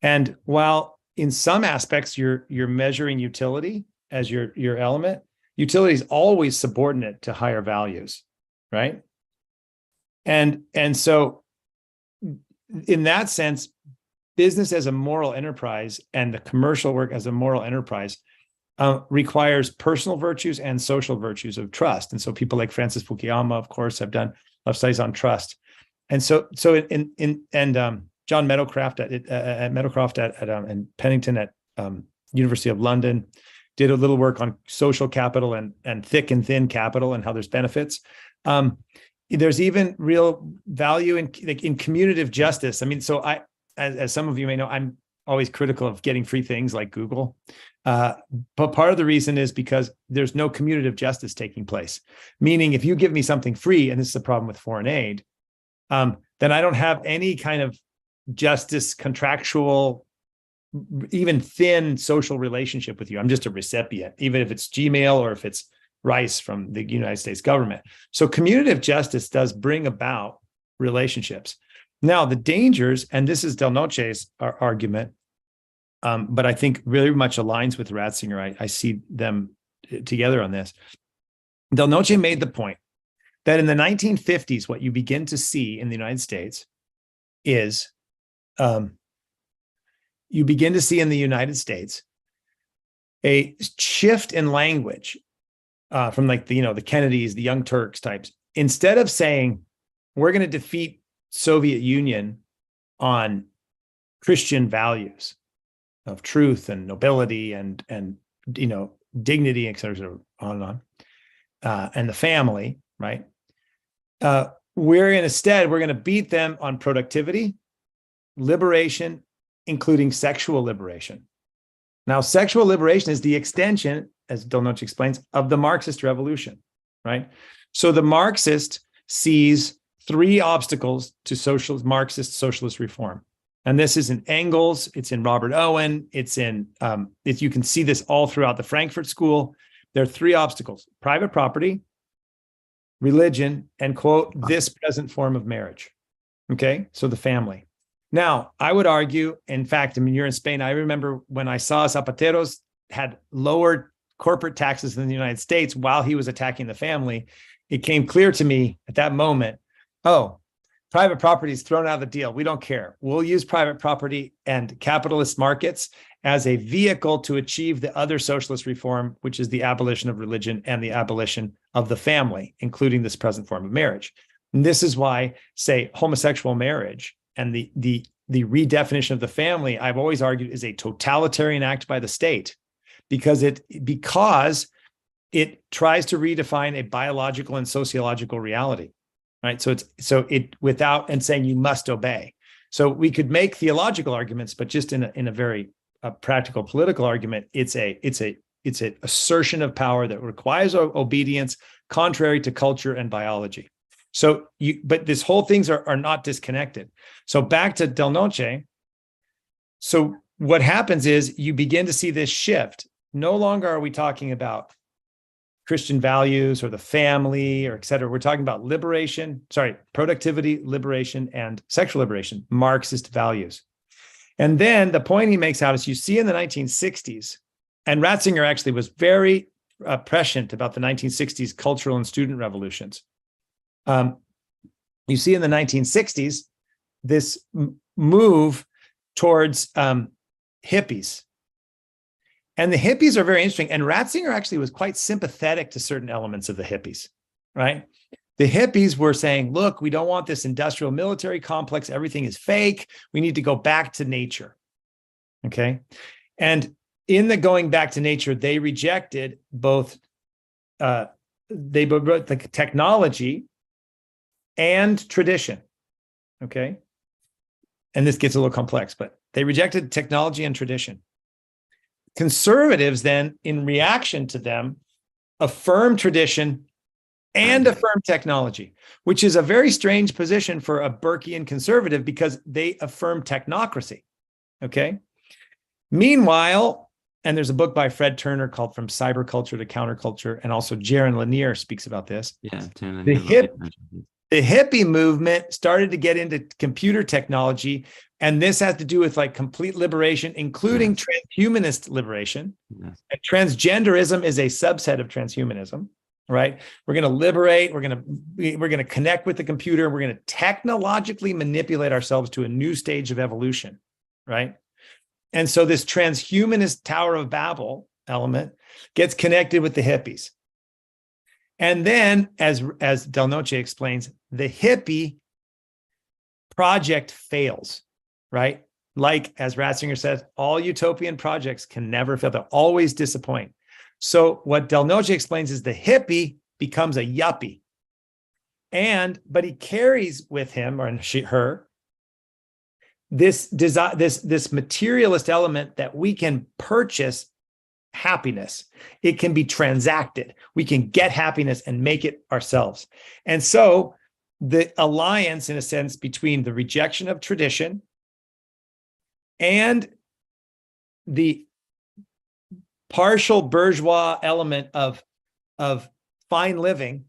And while in some aspects you're measuring utility as your element, utility is always subordinate to higher values, right? And so in that sense, business as a moral enterprise and the commercial work as a moral enterprise requires personal virtues and social virtues of trust. And so people like Francis Fukuyama, of course, have done a lot of studies on trust. And so John Meadowcroft and Pennington at University of London did a little work on social capital and thick and thin capital and how there's benefits. There's even real value in commutative justice. I mean, so as some of you may know, I'm always critical of getting free things like Google. But part of the reason is because there's no commutative justice taking place. Meaning if you give me something free, and this is a problem with foreign aid, then I don't have any kind of justice, contractual, even thin social relationship with you. I'm just a recipient, even if it's Gmail or if it's rice from the United States government. So commutative justice does bring about relationships. Now, the dangers, and this is Del Noce's argument, but I think really much aligns with Ratzinger. I see them together on this. Del Noce made the point that in the 1950s, what you begin to see in the United States is a shift in language from like the Kennedys, the Young Turks types. Instead of saying, we're going to defeat Soviet Union on Christian values of truth and nobility and dignity, et cetera, on and on, and the family, right? We're going to beat them on productivity, liberation, including sexual liberation. Now, sexual liberation is the extension, as Del Noce explains, of the Marxist revolution, right? So the Marxist sees three obstacles to Marxist socialist reform. And this is in Engels, it's in Robert Owen, it's in, you can see this all throughout the Frankfurt School. There are three obstacles: private property, religion, and, quote, this present form of marriage. Okay, so the family. Now, I would argue, in fact, I mean, you're in Spain. I remember when I saw Zapatero's had lower corporate taxes than the United States while he was attacking the family, it came clear to me at that moment, oh, private property is thrown out of the deal. We don't care. We'll use private property and capitalist markets as a vehicle to achieve the other socialist reform, which is the abolition of religion and the abolition of the family, including this present form of marriage. And this is why, say, homosexual marriage and the redefinition of the family, I've always argued, is a totalitarian act by the state, because it tries to redefine a biological and sociological reality, right? So it without and saying you must obey. So we could make theological arguments, but just in a very practical political argument, it's an assertion of power that requires obedience, contrary to culture and biology. But these whole things are not disconnected. So back to Del Noce. So what happens is you begin to see this shift. No longer are we talking about Christian values or the family or et cetera. We're talking about productivity, liberation, and sexual liberation, Marxist values. And then the point he makes out is you see in the 1960s, And Ratzinger actually was very prescient about the 1960s cultural and student revolutions. You see in the 1960s, this move towards hippies. And the hippies are very interesting. And Ratzinger actually was quite sympathetic to certain elements of the hippies, right? The hippies were saying, look, we don't want this industrial military complex. Everything is fake. We need to go back to nature. Okay. And in the going back to nature, they rejected both the technology and tradition. Okay. And this gets a little complex, but they rejected technology and tradition. Conservatives then, in reaction to them, affirm tradition and affirm technology, which is a very strange position for a Burkean conservative because they affirm technocracy. Okay. Meanwhile, and there's a book by Fred Turner called From Cyberculture to Counterculture, and also Jaron Lanier speaks about this. Yeah, The hippie movement started to get into computer technology, and this has to do with like complete liberation, including transhumanist liberation. Yes. And transgenderism is a subset of transhumanism, right? We're going to liberate, we're going to connect with the computer, we're going to technologically manipulate ourselves to a new stage of evolution, right? And so this transhumanist Tower of Babel element gets connected with the hippies. And then, as Del Noce explains, the hippie project fails, right? Like, as Ratzinger says, all utopian projects can never fail. They'll always disappoint. So what Del Noce explains is the hippie becomes a yuppie. But he carries with him, or her, this materialist element that we can purchase happiness. It can be transacted. We can get happiness and make it ourselves. And so the alliance, in a sense, between the rejection of tradition and the partial bourgeois element of fine living,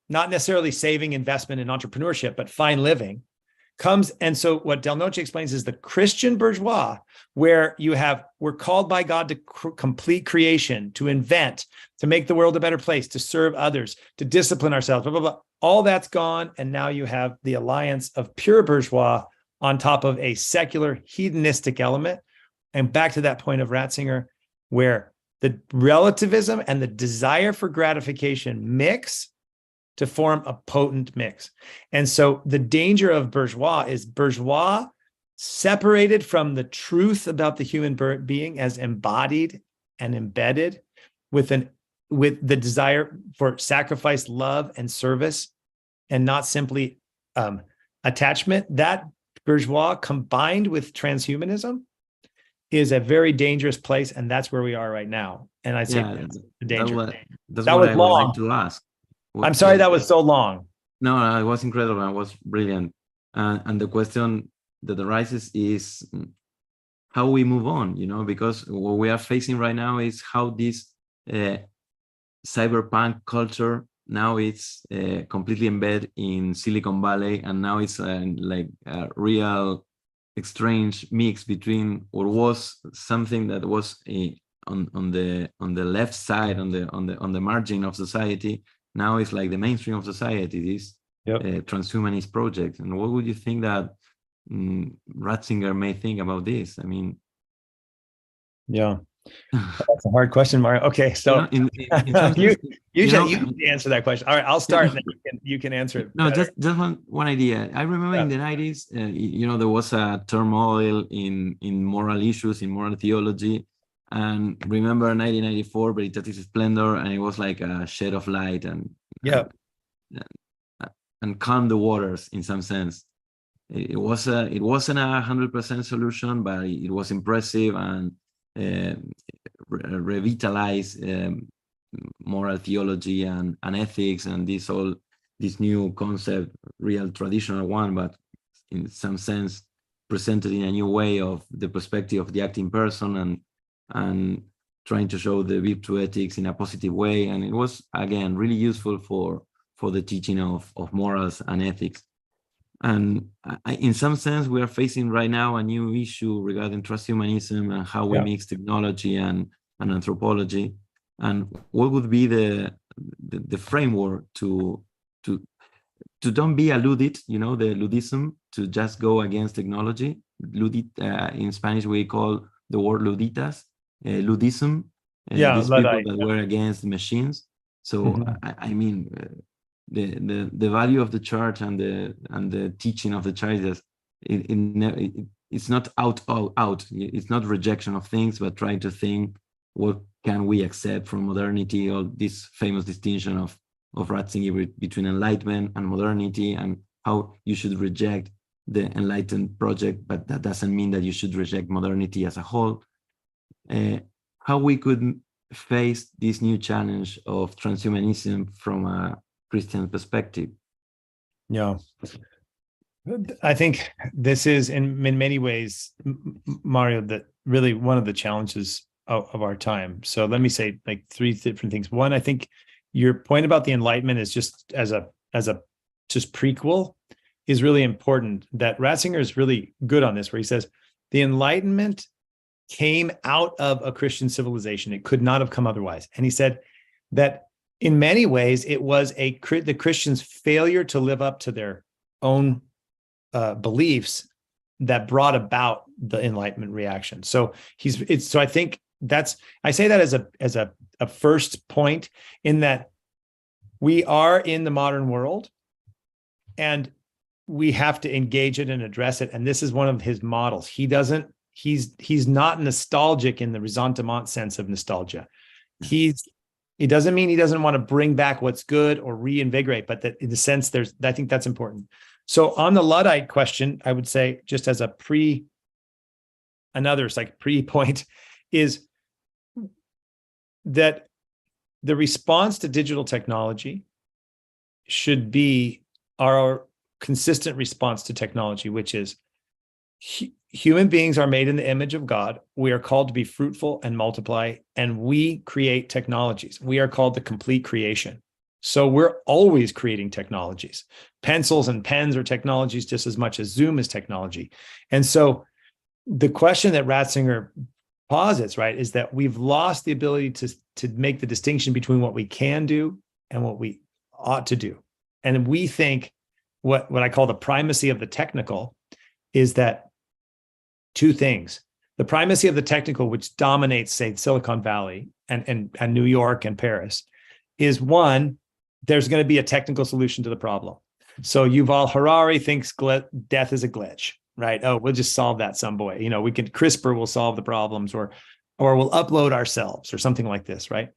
not necessarily saving, investment, and entrepreneurship, but fine living, comes. And so what Del Noce explains is the Christian bourgeois, where we're called by God to complete creation, to invent, to make the world a better place, to serve others, to discipline ourselves, blah, blah, blah. All that's gone. And now you have the alliance of pure bourgeois on top of a secular hedonistic element. And back to that point of Ratzinger, where the relativism and the desire for gratification mix to form a potent mix. And so the danger of bourgeois is bourgeois separated from the truth about the human being as embodied and embedded with the desire for sacrifice, love, and service, and not simply attachment. That bourgeois combined with transhumanism is a very dangerous place, and that's where we are right now. And I say that's the danger. That's that what was I long. would like to ask. I'm sorry that was so long. No, it was incredible. It was brilliant. And the question that arises is how we move on, because what we are facing right now is how this cyberpunk culture, now it's completely embedded in Silicon Valley, and now it's like a real strange mix between what was something that was on the left side, on the margin of society. Now it's like the mainstream of society, this transhumanist project. And what would you think that Ratzinger may think about this? I mean, yeah, that's a hard question, Mario. Okay, so you answer that question. All right, I'll start, and then you can answer it. No, just one idea. I remember in the 90s, there was a turmoil in moral issues, in moral theology. And remember 1994, Veritatis Splendor, and it was like a shed of light and calm the waters in some sense. It wasn't 100% solution, but it was impressive and revitalized moral theology and ethics and this new concept, real traditional one, but in some sense presented in a new way of the perspective of the acting person and trying to show the virtue ethics in a positive way. And it was, again, really useful for the teaching of morals and ethics. And in some sense, we are facing right now a new issue regarding transhumanism and how we mix technology and and anthropology, and what would be the framework to don't be alluded, the ludism, to just go against technology. In Spanish we call the word luditas, ludism. These Luddite, people that were against machines. So I mean, the value of the church and the teaching of the church is it's not out. It's not rejection of things, but trying to think what can we accept from modernity, or this famous distinction of Ratzinger between enlightenment and modernity, and how you should reject the enlightened project, but that doesn't mean that you should reject modernity as a whole. How we could face this new challenge of transhumanism from a Christian perspective. Yeah. I think this is in many ways, Mario, that really one of the challenges of our time. So let me say like three different things. One, I think your point about the Enlightenment is just as a just prequel is really important. That Ratzinger is really good on this, where he says the Enlightenment came out of a Christian civilization. It could not have come otherwise. And he said that in many ways, it was the Christians' failure to live up to their own beliefs that brought about the Enlightenment reaction. So I think I say that as a first point, in that we are in the modern world and we have to engage it and address it. And this is one of his models. He's not nostalgic in the ressentiment sense of nostalgia. It doesn't mean he doesn't want to bring back what's good or reinvigorate, but that in the sense I think that's important. So on the Luddite question, I would say, just as a pre point, is that the response to digital technology should be our consistent response to technology, which is human beings are made in the image of God. We are called to be fruitful and multiply, and we create technologies. We are called the complete creation. So we're always creating technologies. Pencils and pens are technologies just as much as Zoom is technology. And so the question that Ratzinger posits, right, is that we've lost the ability to make the distinction between what we can do and what we ought to do. And we think what I call the primacy of the technical is that two things: the primacy of the technical, which dominates, say, Silicon Valley and New York and Paris, is one, there's going to be a technical solution to the problem. So Yuval Harari thinks death is a glitch, right? Oh, we'll just solve that some way. CRISPR will solve the problems, or we'll upload ourselves or something like this, right?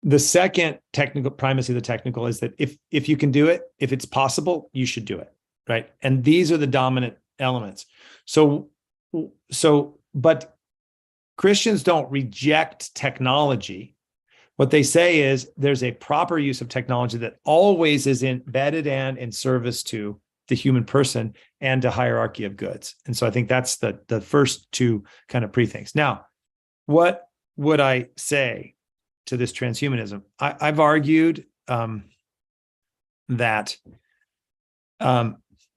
The second technical primacy of the technical is that if you can do it, if it's possible, you should do it, right? And these are the dominant elements. But Christians don't reject technology. What they say is there's a proper use of technology that always is embedded and in service to the human person and a hierarchy of goods. And so I think that's the first two kind of pre-things. Now, what would I say to this transhumanism? I've argued that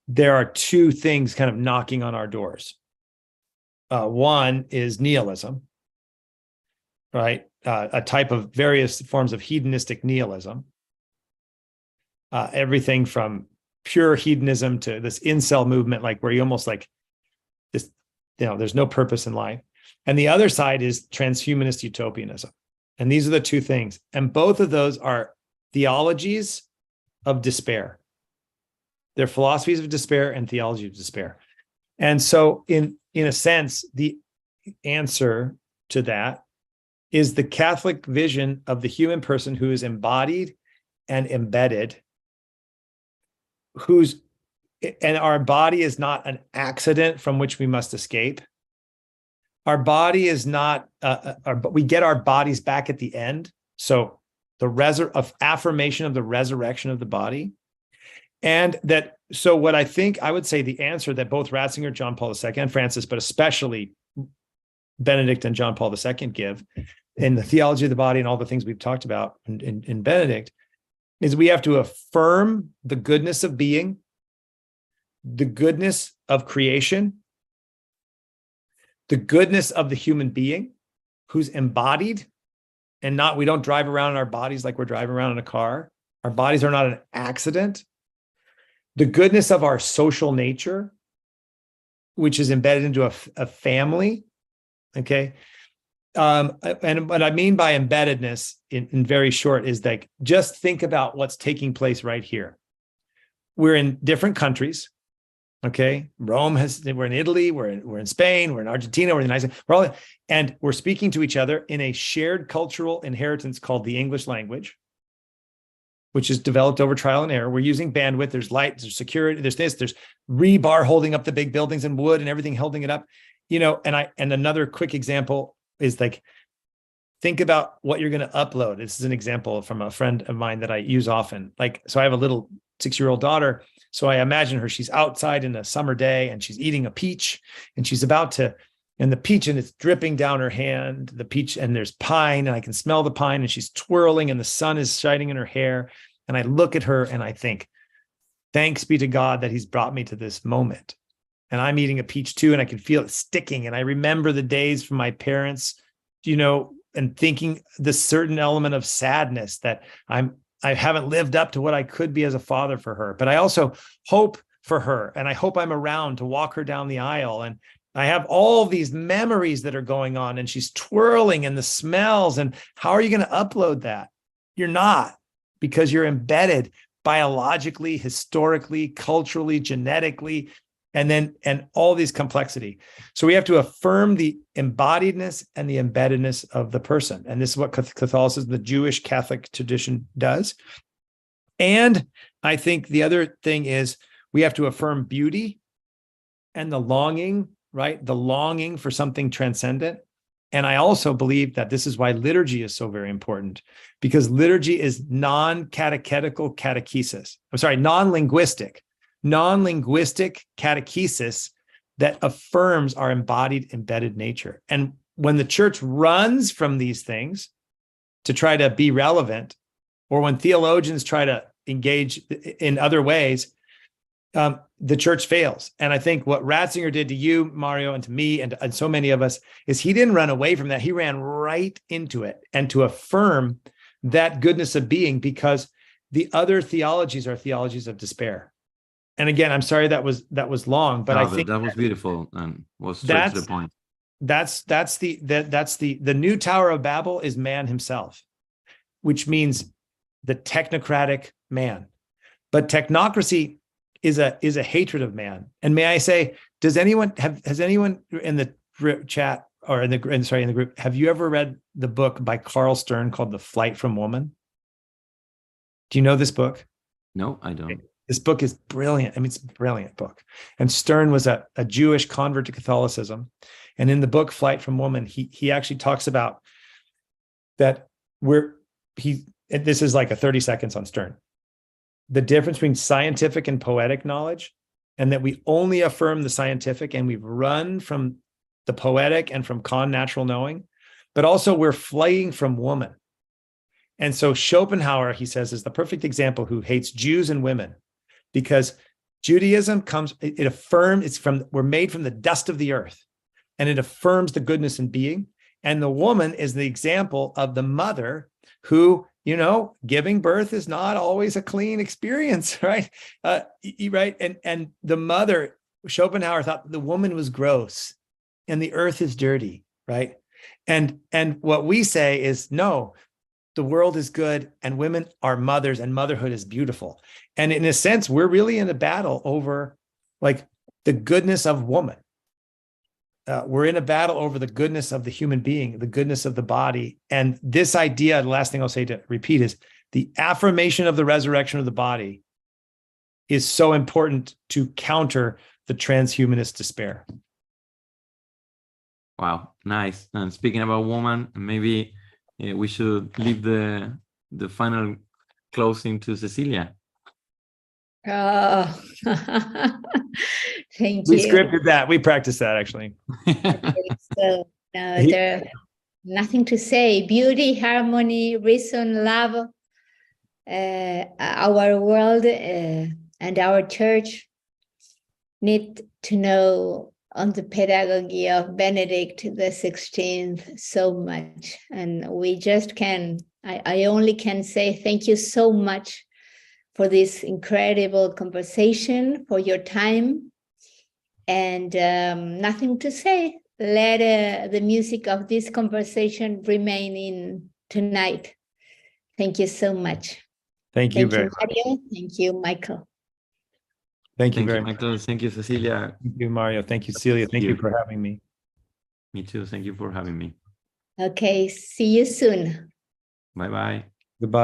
there are two things kind of knocking on our doors. One is nihilism, right? A type of various forms of hedonistic nihilism. Everything from pure hedonism to this incel movement, like where you almost like this, there's no purpose in life. And the other side is transhumanist utopianism. And these are the two things. And both of those are theologies of despair. They're philosophies of despair and theology of despair. And so in a sense, the answer to that is the Catholic vision of the human person who is embodied and embedded, and our body is not an accident from which we must escape. Our body is not, we get our bodies back at the end. So the affirmation of the resurrection of the body. And that, so what I think I would say the answer that both Ratzinger, John Paul II, and Francis, but especially Benedict and John Paul II give in the theology of the body and all the things we've talked about in Benedict, is we have to affirm the goodness of being, the goodness of creation, the goodness of the human being, who's embodied and not, we don't drive around in our bodies like we're driving around in a car. Our bodies are not an accident. The goodness of our social nature, which is embedded into a family. Okay. And what I mean by embeddedness in very short is like, just think about what's taking place right here. We're in different countries. Okay. We're in Italy, we're in Spain, we're in Argentina, we're in the United States, and we're speaking to each other in a shared cultural inheritance called the English language, which is developed over trial and error. We're using bandwidth, there's light, there's security, there's rebar holding up the big buildings and wood and everything holding it up. And another quick example is like, think about what you're going to upload. This is an example from a friend of mine that I use often. So I have a little 6-year-old daughter. So I imagine her, she's outside in a summer day and she's eating a peach and she's and the peach, and it's dripping down her hand, the peach, and there's pine, and I can smell the pine, and she's twirling and the sun is shining in her hair. And I look at her and I think, thanks be to God that he's brought me to this moment. And I'm eating a peach too, and I can feel it sticking. And I remember the days from my parents, and thinking this certain element of sadness that I haven't lived up to what I could be as a father for her. But I also hope for her, and I hope I'm around to walk her down the aisle. And I have all these memories that are going on, and she's twirling, and the smells. And how are you going to upload that? You're not, because you're embedded biologically, historically, culturally, genetically, and all these complexity. So we have to affirm the embodiedness and the embeddedness of the person. And this is what Catholicism, the Jewish Catholic tradition, does. And I think the other thing is we have to affirm beauty and the longing, right? The longing for something transcendent. And I also believe that this is why liturgy is so very important, because liturgy is non-catechetical catechesis. Non-linguistic catechesis that affirms our embodied, embedded nature. And when the church runs from these things to try to be relevant, or when theologians try to engage in other ways, the church fails. And I think what Ratzinger did to you, Mario, and to me, and so many of us, is he didn't run away from that. He ran right into it, and to affirm that goodness of being, because the other theologies are theologies of despair. And again, I'm sorry that was long, but I think that was beautiful and was straight to the point. That's the new Tower of Babel is man himself, which means the technocratic man. But technocracy is a hatred of man. And may I say, has anyone in the chat or in the group, have you ever read the book by Carl Stern called The Flight from Woman? Do you know this book? No, I don't. This book is brilliant. I mean, it's a brilliant book. And Stern was a Jewish convert to Catholicism. And in the book, Flight from Woman, he actually talks about that this is like a 30 seconds on Stern. The difference between scientific and poetic knowledge, and that we only affirm the scientific and we've run from the poetic and from natural knowing, but also we're fleeing from woman. And so Schopenhauer, he says, is the perfect example who hates Jews and women, because Judaism we're made from the dust of the earth, and it affirms the goodness in being. And the woman is the example of the mother who, giving birth is not always a clean experience, right? Right. And the mother, Schopenhauer thought the woman was gross and the earth is dirty, right? And what we say is, no, the world is good and women are mothers and motherhood is beautiful. And in a sense, we're really in a battle over like the goodness of woman. We're in a battle over the goodness of the human being, the goodness of the body. And this idea, the last thing I'll say to repeat, is the affirmation of the resurrection of the body is so important to counter the transhumanist despair. Wow, nice. And speaking about woman, maybe we should leave the final closing to Cecilia. Oh, thank We you. scripted that. We practiced that, actually. So, there's nothing to say. Beauty, harmony, reason, love. Our world and our church need to know on the pedagogy of Benedict XVI so much. And we just I only can say thank you so much for this incredible conversation, for your time, and nothing to say. Let the music of this conversation remain in tonight. Thank you so much. Thank you very much. Mario. Thank you, Michael. Thank you Thank very you, much. Michael. Thank you, Cecilia. Thank you, Mario. Thank you, Celia. Thank you for having me. Me too. Thank you for having me. Okay, see you soon. Bye-bye. Goodbye.